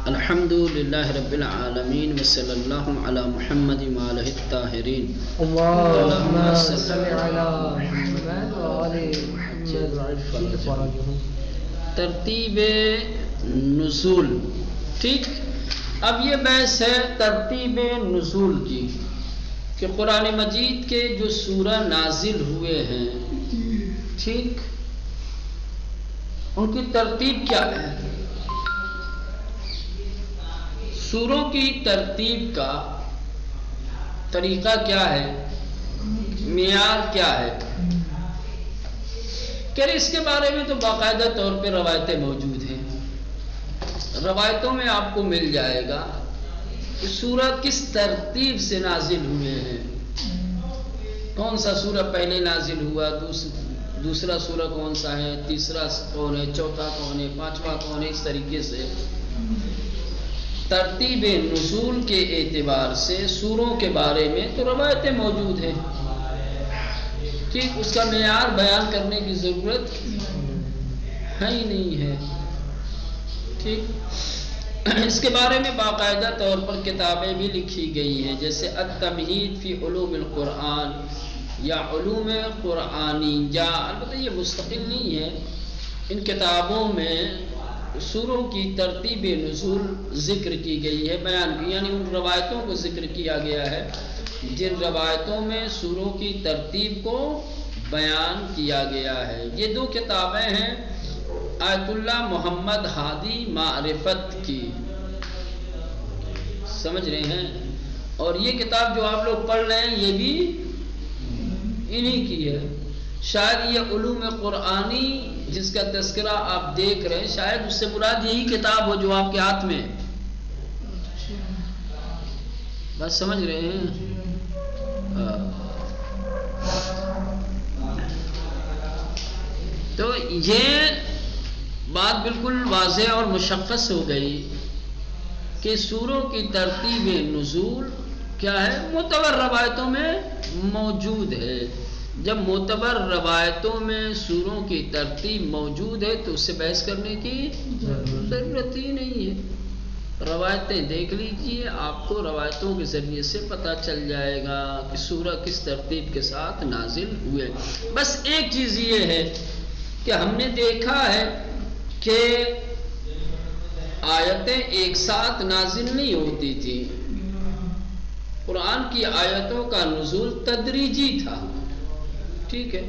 الحمدللہ رب العالمین وصلی اللہ علی محمد وآلہ الطاہرین اللہم صلی علی محمد وآلہ محمد. ترتیب نزول. ٹھیک، اب یہ بحث ہے ترتیب نزول کی کہ قرآن مجید کے جو سورہ نازل ہوئے ہیں، ٹھیک، ان کی ترتیب کیا ہے؟ سوروں کی ترتیب کا طریقہ کیا ہے، معیار کیا ہے؟ کہ اس کے بارے میں تو باقاعدہ طور پہ روایتیں موجود ہیں. روایتوں میں آپ کو مل جائے گا کہ سورہ کس ترتیب سے نازل ہوئے ہیں، کون سا سورہ پہلے نازل ہوا، دوسرا سورہ کون سا ہے، تیسرا کون ہے، چوتھا کون ہے، پانچواں کون ہے. اس طریقے سے ترتیب نزول کے اعتبار سے سوروں کے بارے میں تو روایتیں موجود ہیں. ٹھیک، اس کا معیار بیان کرنے کی ضرورت ہے ہی نہیں ہے. ٹھیک، اس کے بارے میں باقاعدہ طور پر کتابیں بھی لکھی گئی ہیں، جیسے التمہید فی علوم القرآن یا علوم قرآنی، یا البتہ یہ مستقل نہیں ہے. ان کتابوں میں سوروں کی ترتیب نزول ذکر کی گئی ہے، بیان کی، یعنی ان روایتوں کو ذکر کیا گیا ہے جن روایتوں میں سوروں کی ترتیب کو بیان کیا گیا ہے. یہ دو کتابیں ہیں آیت اللہ محمد ہادی معرفت کی، سمجھ رہے ہیں، اور یہ کتاب جو آپ لوگ پڑھ رہے ہیں یہ بھی انہی کی ہے. شاید یہ علوم قرآنی جس کا تذکرہ آپ دیکھ رہے ہیں، شاید اس سے مراد یہی کتاب ہو جو آپ کے ہاتھ میں. بات سمجھ رہے ہیں؟ تو یہ بات بالکل واضح اور مشخص ہو گئی کہ سوروں کی ترتیب نزول کیا ہے، معتبر روایتوں میں موجود ہے. جب معتبر روایتوں میں سوروں کی ترتیب موجود ہے تو اس سے بحث کرنے کی ضرورت ہی نہیں ہے. روایتیں دیکھ لیجئے، آپ کو روایتوں کے ذریعے سے پتہ چل جائے گا کہ سورہ کس ترتیب کے ساتھ نازل ہوئے. بس ایک چیز یہ ہے کہ ہم نے دیکھا ہے کہ آیتیں ایک ساتھ نازل نہیں ہوتی تھی. قرآن کی آیتوں کا نزول تدریجی تھا. ٹھیک ہے،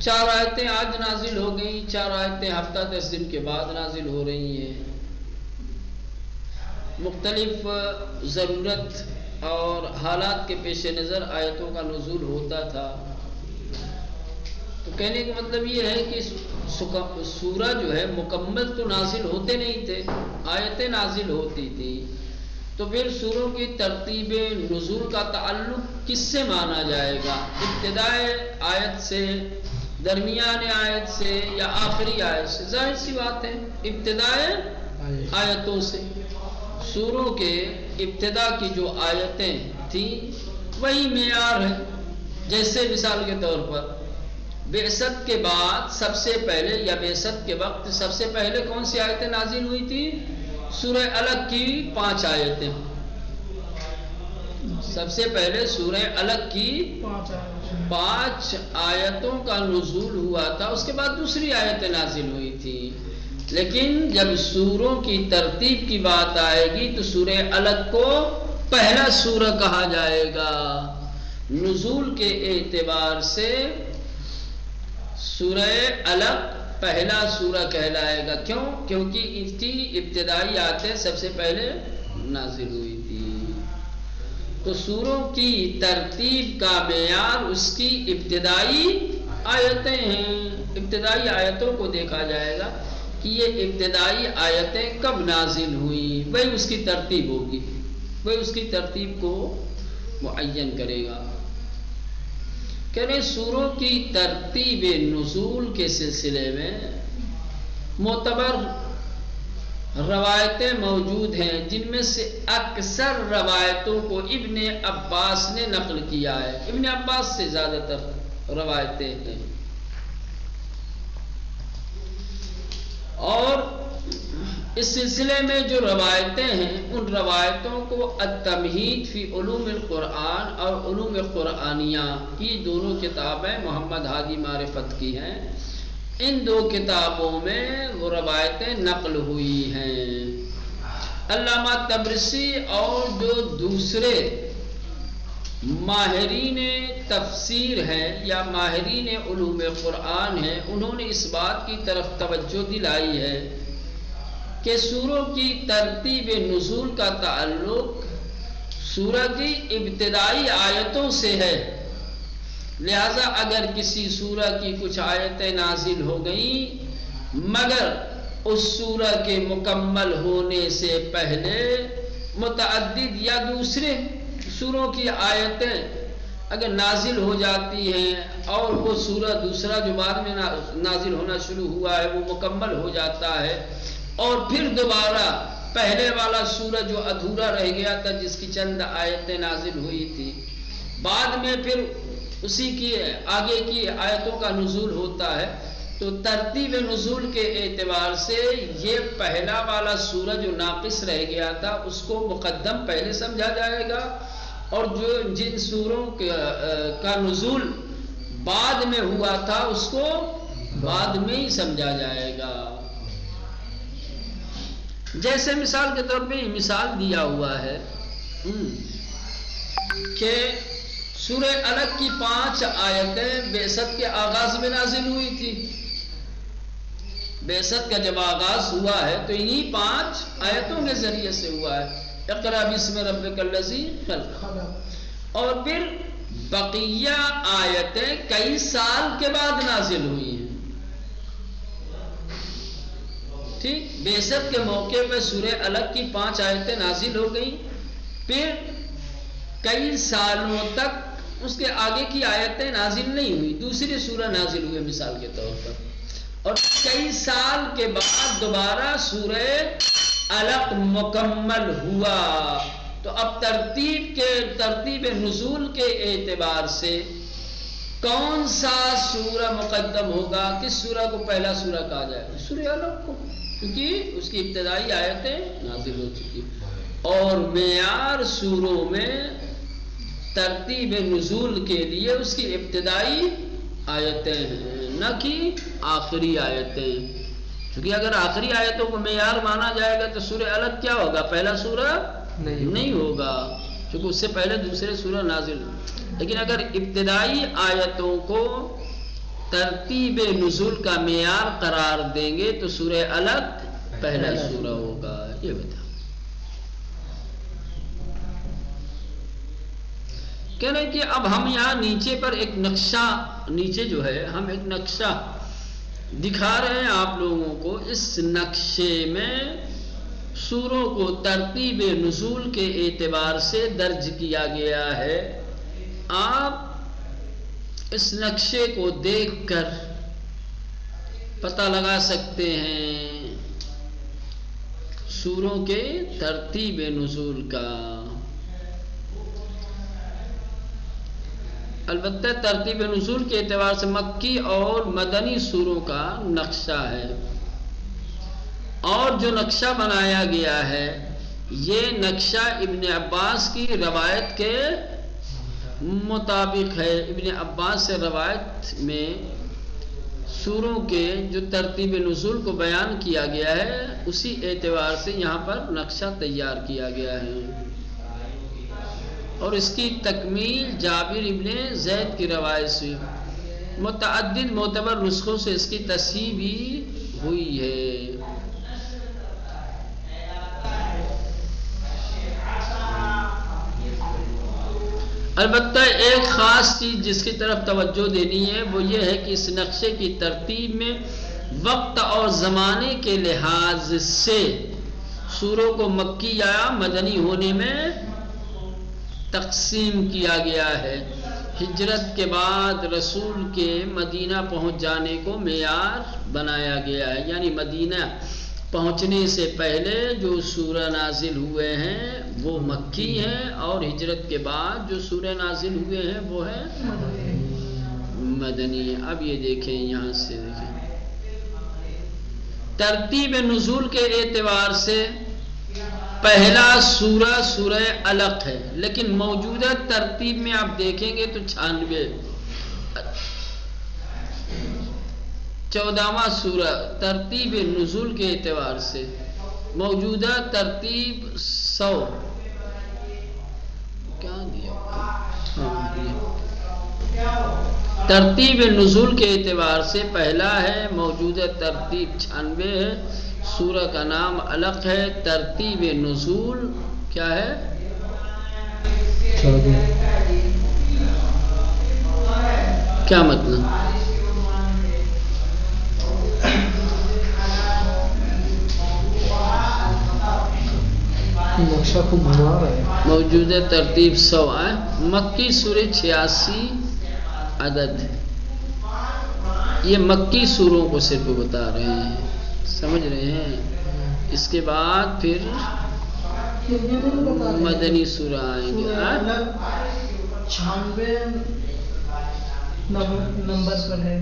4 آیتیں آج نازل ہو گئیں، 4 آیتیں ہفتہ 10 دن کے بعد نازل ہو رہی ہیں. مختلف ضرورت اور حالات کے پیش نظر آیتوں کا نزول ہوتا تھا. تو کہنے کا مطلب یہ ہے کہ سورہ جو ہے مکمل تو نازل ہوتے نہیں تھے، آیتیں نازل ہوتی تھی. تو پھر سوروں کی ترتیب نزول کا تعلق کس سے مانا جائے گا؟ ابتدائے آیت سے، درمیان آیت سے، یا آخری آیت سے؟ ظاہر سی بات ہے ابتدائے آیتوں سے. سوروں کے ابتدا کی جو آیتیں تھیں وہی معیار ہے. جیسے مثال کے طور پر بعثت کے بعد سب سے پہلے، یا بعثت کے وقت سب سے پہلے کون سی آیتیں نازل ہوئی تھی؟ سورہ الگ کی 5 آیتیں. سب سے پہلے سورہ الگ کی 5 آیتوں کا نزول ہوا تھا، اس کے بعد دوسری آیتیں نازل ہوئی تھی. لیکن جب سوروں کی ترتیب کی بات آئے گی تو سورہ الگ کو پہلا سورہ کہا جائے گا. نزول کے اعتبار سے سورہ الگ پہلا سورہ کہلائے گا. کیوں؟ کیونکہ اس کی ابتدائی آیتیں سب سے پہلے نازل ہوئی تھی. تو سوروں کی ترتیب کا معیار اس کی ابتدائی آیتیں ہیں. ابتدائی آیتوں کو دیکھا جائے گا کہ یہ ابتدائی آیتیں کب نازل ہوئیں، وہی اس کی ترتیب ہوگی، وہی اس کی ترتیب کو معین کرے گا. کہ سوروں کی ترتیب نزول کے سلسلے میں معتبر روایتیں موجود ہیں، جن میں سے اکثر روایتوں کو ابن عباس نے نقل کیا ہے. ابن عباس سے زیادہ تر روایتیں ہیں. اور اس سلسلے میں جو روایتیں ہیں ان روایتوں کو التمہید فی علوم القرآن اور علوم قرآنیہ کی دونوں کتابیں محمد ہادی معرفت کی ہیں، ان دو کتابوں میں وہ روایتیں نقل ہوئی ہیں۔ علامہ طبرسی اور جو دوسرے ماہرین تفسیر ہیں یا ماہرین علوم قرآن ہیں، انہوں نے اس بات کی طرف توجہ دلائی ہے کہ سوروں کی ترتیب نزول کا تعلق سورہ کی ابتدائی آیتوں سے ہے، لہذا اگر کسی سورہ کی کچھ آیتیں نازل ہو گئیں مگر اس سورہ کے مکمل ہونے سے پہلے متعدد یا دوسرے سوروں کی آیتیں اگر نازل ہو جاتی ہیں اور وہ سورہ دوسرا جو بعد میں نازل ہونا شروع ہوا ہے وہ مکمل ہو جاتا ہے، اور پھر دوبارہ پہلے والا سورہ جو ادھورا رہ گیا تھا جس کی چند آیتیں نازل ہوئی تھی بعد میں پھر اسی کی آگے کی آیتوں کا نزول ہوتا ہے، تو ترتیب نزول کے اعتبار سے یہ پہلا والا سورہ جو ناقص رہ گیا تھا اس کو مقدم پہلے سمجھا جائے گا، اور جو جن سوروں کا نزول بعد میں ہوا تھا اس کو بعد میں ہی سمجھا جائے گا۔ جیسے مثال کے طور پہ مثال دیا ہوا ہے کہ سورہ الگ کی 5 آیتیں بعثت کے آغاز میں نازل ہوئی تھی۔ بعثت کا جب آغاز ہوا ہے تو انہی 5 آیتوں کے ذریعے سے ہوا ہے، اقرأ بسم ربک الذی خلق، اور پھر بقیہ آیتیں کئی سال کے بعد نازل ہوئی ہیں۔ ٹھیک، بعثت کے موقع پہ سورہ الگ کی 5 آیتیں نازل ہو گئیں، پھر کئی سالوں تک اس کے آگے کی آیتیں نازل نہیں ہوئی، دوسری سورہ نازل ہوئی مثال کے طور پر، اور کئی سال کے بعد دوبارہ سورہ الگ مکمل ہوا۔ تو اب ترتیب نزول کے اعتبار سے کون سا سورہ مقدم ہوگا، کس سورہ کو پہلا سورہ کہا جائے گا؟ سورہ الگ کو، کیونکہ اس کی ابتدائی آیتیں نازل ہو چکی، اور معیار سوروں میں ترتیب نزول کے لیے اس کی ابتدائی آیتیں ہیں نہ کہ آخری آیتیں، کیونکہ اگر آخری آیتوں کو معیار مانا جائے گا تو سورہ الگ کیا ہوگا؟ پہلا سورہ نہیں ہوگا، کیونکہ اس سے پہلے دوسرے سورہ نازل ہو۔ لیکن اگر ابتدائی آیتوں کو ترتیب نزول کا معیار قرار دیں گے تو سورہ الگ پہلا سورہ ہوگا۔ یہ بتا کہہ رہے کہ اب ہم یہاں نیچے پر ایک نقشہ، نیچے جو ہے ہم ایک نقشہ دکھا رہے ہیں آپ لوگوں کو، اس نقشے میں سوروں کو ترتیب نزول کے اعتبار سے درج کیا گیا ہے۔ آپ اس نقشے کو دیکھ کر پتہ لگا سکتے ہیں سوروں کے ترتیب نزول کا۔ البتہ ترتیب نزول کے اعتبار سے مکی اور مدنی سوروں کا نقشہ ہے، اور جو نقشہ بنایا گیا ہے یہ نقشہ ابن عباس کی روایت کے مطابق ہے۔ ابن عباس سے روایت میں سوروں کے جو ترتیب نزول کو بیان کیا گیا ہے اسی اعتبار سے یہاں پر نقشہ تیار کیا گیا ہے، اور اس کی تکمیل جابر ابن زید کی روایت سے متعدد معتبر نسخوں سے اس کی تصحیح بھی ہوئی ہے۔ البتہ ایک خاص چیز جس کی طرف توجہ دینی ہے وہ یہ ہے کہ اس نقشے کی ترتیب میں وقت اور زمانے کے لحاظ سے سوروں کو مکی یا مدنی ہونے میں تقسیم کیا گیا ہے۔ ہجرت کے بعد رسول کے مدینہ پہنچ جانے کو معیار بنایا گیا ہے، یعنی مدینہ پہنچنے سے پہلے جو سورہ نازل ہوئے ہیں وہ مکی ہیں، اور ہجرت کے بعد جو سورہ نازل ہوئے ہیں وہ ہیں مدنی۔ اب یہ دیکھیں، یہاں سے دیکھیں ترتیب نزول کے اعتبار سے پہلا سورہ سورہ علق ہے، لیکن موجودہ ترتیب میں آپ دیکھیں گے تو 96 14واں سورہ ترتیب نزول کے اعتبار سے، موجودہ ترتیب 100 کیا دیا ترتیب نزول کے اعتبار سے پہلا ہے، موجودہ ترتیب 96 ہے، سورہ کا نام علق ہے، ترتیب نزول کیا ہے؟ کیا مطلب؟ نقشہ کو گھما رہا ہے۔ موجودہ ترتیب 100 ہے، مکی سورہ 86 عدد ہے، یہ مکی سوروں کو صرف بتا رہے ہیں، سمجھ رہے ہیں؟ اس کے بعد پھر مدنی سورہ آئیں گے۔ 96 نمبر پر ہے۔